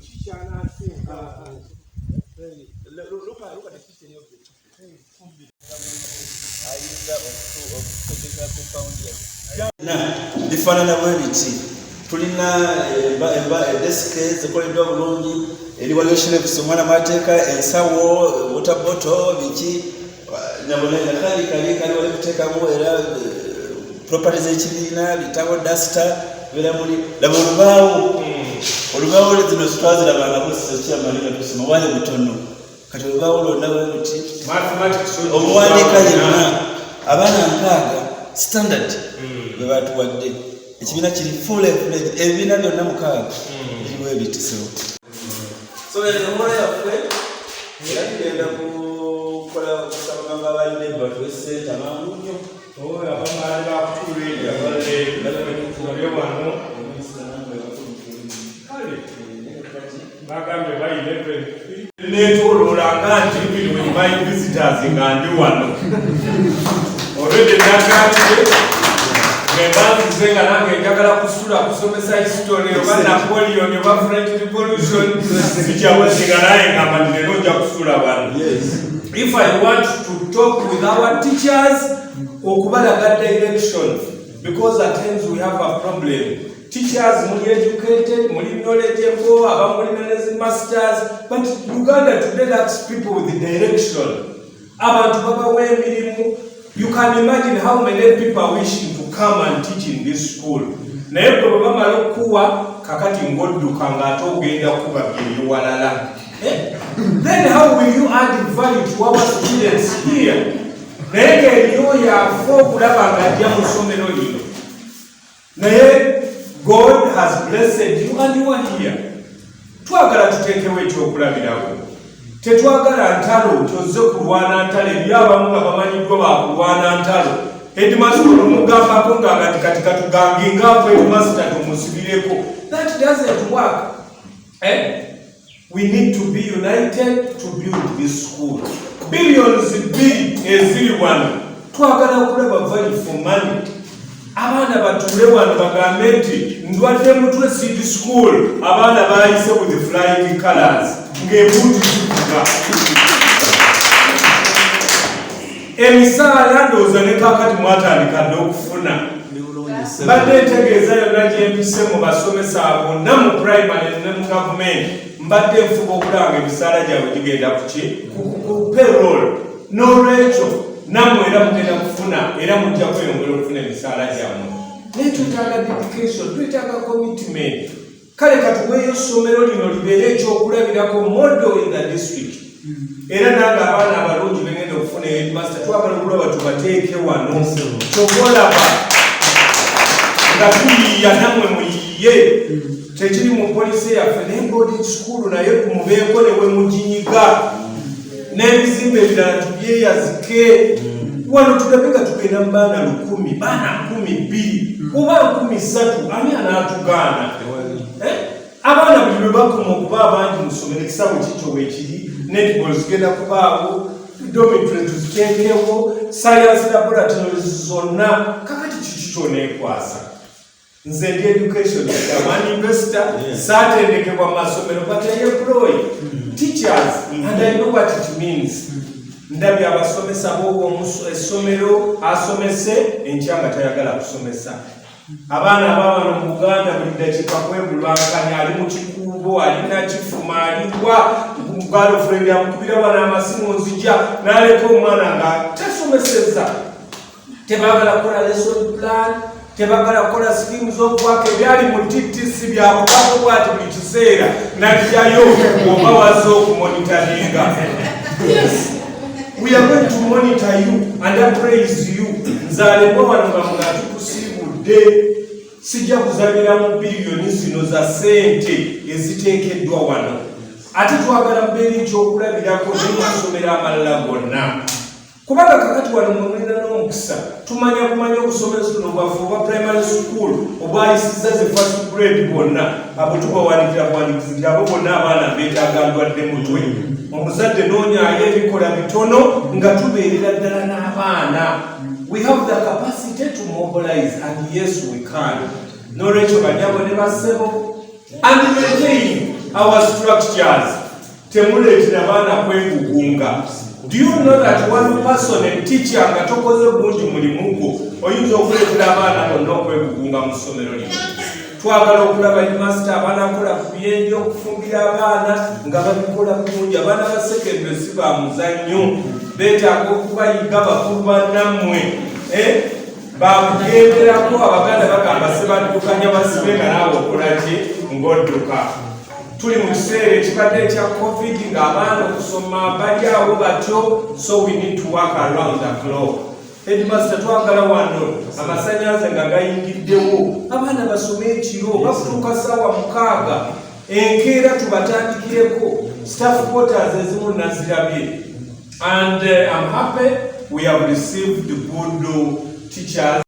teacher and I think look at the teaching of the teacher. Bifaanana bwe biti tulina desike zikoleddwa bulungi eri waliwo shelves omwana mw'ateeka ensawo water bottle biki kali wali kuteekamu era properties z'ekibiina bitabo dasita beera muli laba olubaawo zino twazirabanga kusikyamalinga tusoma wali butono kati olubaawo lwonna bwe buti obuwandiika yenna abaana nkaaga standard bwe batuwadde ekibiina kiri full ebibiina byonna mukaaga biriwo ebitiso so enkola yaffe era tugenda kukola kusaba abalina ebibatu esente amangu nnyo abamaali bakutuulira abalebyo wano bagambye bayina netololanga nti with my visitors nga ndi wano already nakatye ngebanzize nga nange njagala kusula kusomesa history oba Napoleon oba French Revolution sikyawezinga naye nga mandineno nja kusula wano. If I want to talk with our teachers okubalaga direction, because at times we have a problem. Teachers muli educated, muli knowledge eko, abamulina nezi masters, but Uganda today lacks people with the direction. Abantu babawa emirimu. You can imagine how many people are wishing to come and teach in this school. Naye bwe bamala okuwa kakati ngodduka ng'ate ogenda kubabiri walala. Then how will you add value to our students here? Naye ng'eriyo yafa okulaba ng'ajja mu ssomero lino. Naye God has blessed you and you are here. Twagala tuteekewo ekyokulabirako. Tetwagala ntalo kyozze kulwana ntalo ebyabamu nga bamanyiddwa bakulwana ntalo. Headmaster omugambako nga kati katugangingaako headmaster tumusibireko. That doesn't work. We need to be united to build this school. Billions eziri wano. Twagala okulaba value for money. Abaana batuule wano bagambe nti Ndwaddemutwe Seed School abaana bayise with the flying colors ng'embuti zivuga. Emisaala ndowooza ne kaakati mwatandika dde okufuna. Mbadde ntegeeza yonna gye mpise mu basomesa bonna mu primary ne mu gavumenti mbadde nfuba okulaba emisaala gyabwe gigenda ku payroll. N'olwekyo nammwe era mugenda kufuna era mujja kweyongera okufuna emisaala gyammwe. Naye twetaaga dedication, twetaaga commitment. Kale katuweeyo essomero lino libeere ekyokulabirako model in the district. Era nange abaana abalungi begenda okufuna headmaster twagala okulaba tubateeke wano. Kyokolaba nga tuyiiya nammwe muyiiye. Tekiri mu poliisi yaffe naye boarding school naye mubeeko ne we muginyiga. N'ebizimbe ebirala tubyeyazike. Wano tulabeka tugenda mu baana 100, baana 12 oba 13 ani anaatugaana. Abaana buli lwe bakoma okuba abangi mu ssomero ekisabo kikyo weekiri netball zigenda kubaawo dormitory tuziteekewo science laboratories zonna kakati kiki kyoneekwasa. Nze ndi education man investor saatendekebwa mu masomero but I employ teachers and I know what it means. Ndabye abasomesa b'obwo essomero asomese enkyanga tayagala kusomesa. Abaana abawano mu Buganda buli ddakiika kwebulankanya ali mu kikuubo ali Nakifuma aliwa girlfriend yamukubira wana amasimu nzija n'aleka omwana nga tasomeseza. Tebagala kukola lesson plan, tebagala kukola schemes z'okwaka ebyali mu TTC byakubako bwati buli kiseera n'ajjayo oba wazze okumonitaringa. Yes. We are going to monitor you and appraise you. Nzalebwa wano nga mugatukusibudde. Sijja kuzabira mu biliyoni zino za ssente eziteekeddwa wano. Ate twagala mbeera ekyokulabirako n'amasomero amalala gonna. Kubanga kakati wano mulina n'omukisa. Kumanya obusomesa buno bwaffe obwa primary school obwayisiza ze first grade bonna. Abo tubawandiikira buwandiikizi abo bonna abaana beetaaga Ndwaddemutwe. Omuzadde noonyaayo ebikola bitono nga tubeerera ddala n'abaana. We have the capacity to mobilize and yes we can. N'olwekyo banyabo ne bassebo and maintain our structures. Temuletera abaana kwegugunga. Do you know that one person and teacher nga tokoze bulungi mulimu gwo oyinza okuleetera abaana bonna okwegugunga mu ssomero lino? Twagala okulaba master abaana akola ku byenje okufumbira abaana nga babikola bulungi. Abaana ba secondary si ba muzannyo, beetaaga okubayiga bakulu bannammwe bakugenderako. Abaganda bagamba sebaddukanya basibe nga naawe okola ki ng'odduka. Tuli mu kiseera ekibadde ekya covid ng'abaana okusoma bali awo batyo, so we need to work around the clock. Headmaster twagala wano amasannyalaze nga gayingiddewo, abaana basome ekiro bakutuuka ssaawa 6 enkeera tubatandikireko. Staff quarters ezimu nazirabye, and I'm happy we have received good teachers.